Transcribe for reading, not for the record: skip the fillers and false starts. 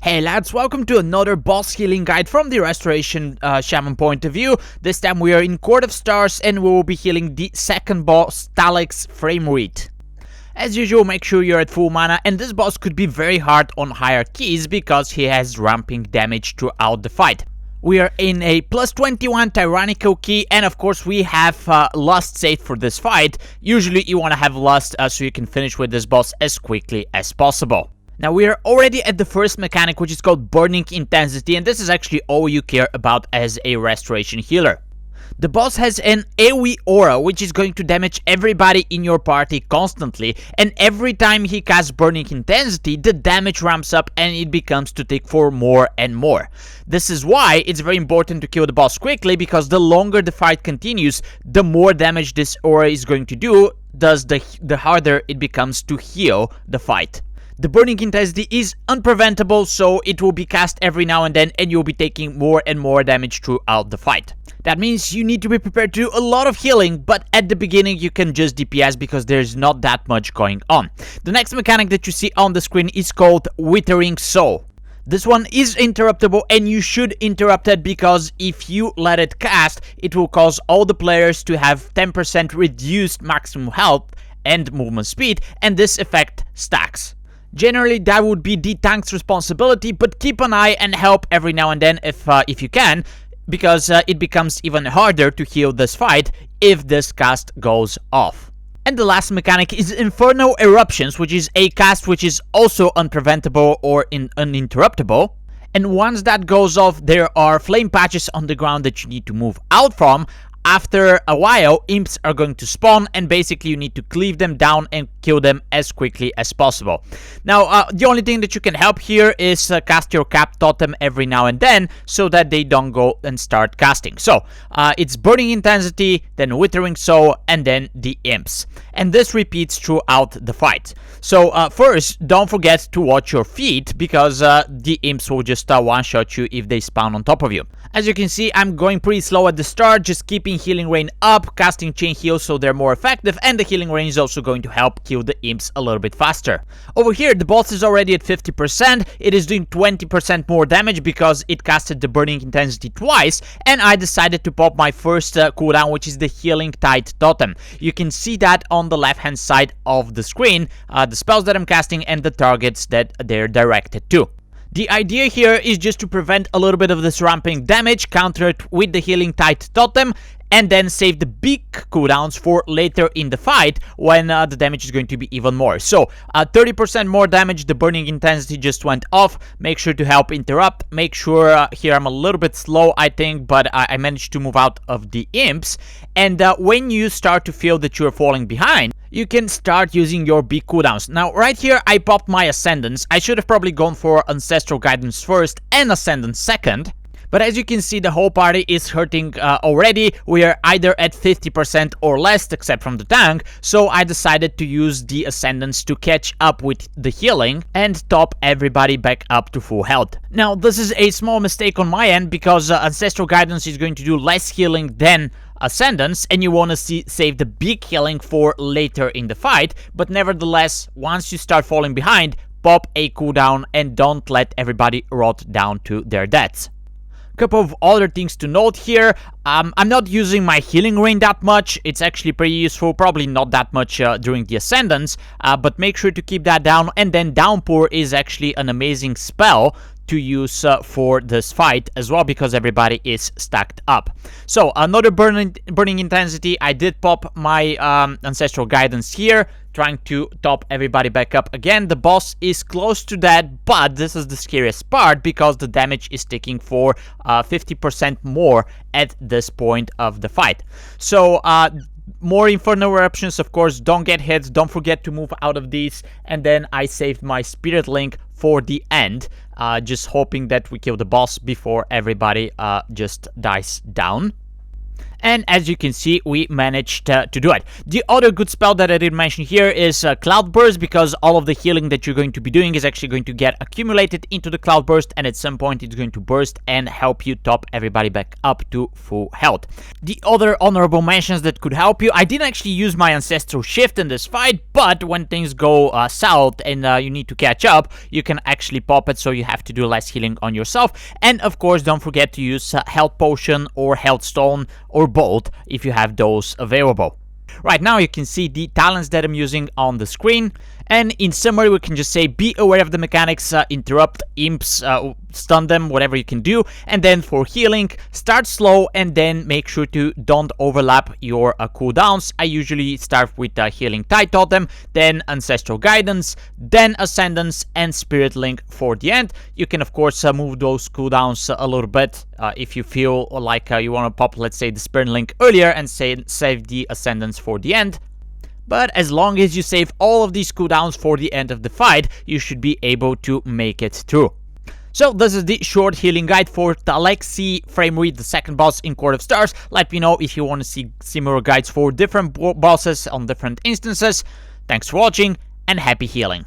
Hey lads, welcome to another boss healing guide from the Restoration Shaman point of view. This time we are in Court of Stars and we will be healing the second boss, Talixae Flamewreath. As usual, make sure you're at full mana, and this boss could be very hard on higher keys because he has ramping damage throughout the fight. We are in a plus 21 Tyrannical key, and of course we have Lust saved for this fight. Usually you want to have Lust so you can finish with this boss as quickly as possible. Now we are already at the first mechanic, which is called Burning Intensity, and this is actually all you care about as a restoration healer. The boss has an AoE aura, which is going to damage everybody in your party constantly, and every time he casts Burning Intensity, the damage ramps up and it becomes to tick for more and more. This is why it's very important to kill the boss quickly, because the longer the fight continues, the more damage this aura is going to do, thus the harder it becomes to heal the fight. The Burning Intensity is unpreventable, so it will be cast every now and then, and you'll be taking more and more damage throughout the fight. That means you need to be prepared to do a lot of healing, but at the beginning you can just DPS because there's not that much going on. The next mechanic that you see on the screen is called Withering Soul. This one is interruptible, and you should interrupt it because if you let it cast, it will cause all the players to have 10% reduced maximum health and movement speed, and this effect stacks. Generally, that would be the tank's responsibility, but keep an eye and help every now and then if you can, because it becomes even harder to heal this fight if this cast goes off. And the last mechanic is Infernal Eruptions, which is a cast which is also unpreventable or uninterruptible. And once that goes off, there are flame patches on the ground that you need to move out from. After a while, imps are going to spawn, and basically you need to cleave them down and kill them as quickly as possible. Now, the only thing that you can help here is cast your cap totem every now and then, so that they don't go and start casting. So, it's Burning Intensity, then Withering Soul, and then the imps. And this repeats throughout the fight. So, first, don't forget to watch your feet, because the imps will just one-shot you if they spawn on top of you. As you can see, I'm going pretty slow at the start, just keeping healing rain up, casting chain heals so they're more effective, and the healing rain is also going to help kill the imps a little bit faster. Over here, the boss is already at 50%, it is doing 20% more damage because it casted the Burning Intensity twice, and I decided to pop my first cooldown, which is the Healing Tide Totem. You can see that on the left hand side of the screen, the spells that I'm casting and the targets that they're directed to. The idea here is just to prevent a little bit of this ramping damage, counter it with the Healing Tide Totem, and then save the big cooldowns for later in the fight when the damage is going to be even more. So 30% more damage, the Burning Intensity just went off. Make sure to help interrupt. Make sure here I'm a little bit slow, I think, but I managed to move out of the imps. And when you start to feel that you're falling behind, you can start using your big cooldowns. Now, right here, I popped my Ascendance. I should have probably gone for Ancestral Guidance first and Ascendance second. But as you can see, the whole party is hurting already. We are either at 50% or less, except from the tank. So I decided to use the Ascendance to catch up with the healing and top everybody back up to full health. Now, this is a small mistake on my end because Ancestral Guidance is going to do less healing than Ascendance, and you want to save the big healing for later in the fight. But nevertheless, once you start falling behind, pop a cooldown and don't let everybody rot down to their deaths. Couple of other things to note here. I'm not using my healing rain that much. It's actually pretty useful, probably not that much during the Ascendance, but make sure to keep that down. And then Downpour is actually an amazing spell to use for this fight as well, because everybody is stacked up. So another burning intensity. I did pop my Ancestral Guidance here, trying to top everybody back up again. The boss is close to that, but this is the scariest part because the damage is ticking for 50% more at this point of the fight. So more Infernal Eruptions, of course. Don't get hit, don't forget to move out of these. And then I saved my Spirit Link for the end, just hoping that we kill the boss before everybody just dies down. And as you can see, we managed to do it. The other good spell that I did mention here is Cloud Burst, because all of the healing that you're going to be doing is actually going to get accumulated into the Cloud Burst, and at some point it's going to burst and help you top everybody back up to full health. The other honorable mentions that could help you, I didn't actually use my Ancestral Shift in this fight, but when things go south and you need to catch up, you can actually pop it, so you have to do less healing on yourself. And of course, don't forget to use Health Potion or Health Stone or both if you have those available. Right now you can see the talents that I'm using on the screen, and in summary we can just say be aware of the mechanics, interrupt imps, stun them, whatever you can do. And then for healing, start slow and then make sure to don't overlap your cooldowns. I usually start with healing Tide Totem, then Ancestral Guidance, then Ascendance and Spirit Link for the end. You can of course move those cooldowns a little bit if you feel like you want to pop, let's say, the Spirit Link earlier and save the Ascendance for the end. But as long as you save all of these cooldowns for the end of the fight, you should be able to make it through. So this is the short healing guide for Talixae Flamewreath, the second boss in Court of Stars. Let me know if you want to see similar guides for different bosses on different instances. Thanks for watching and happy healing.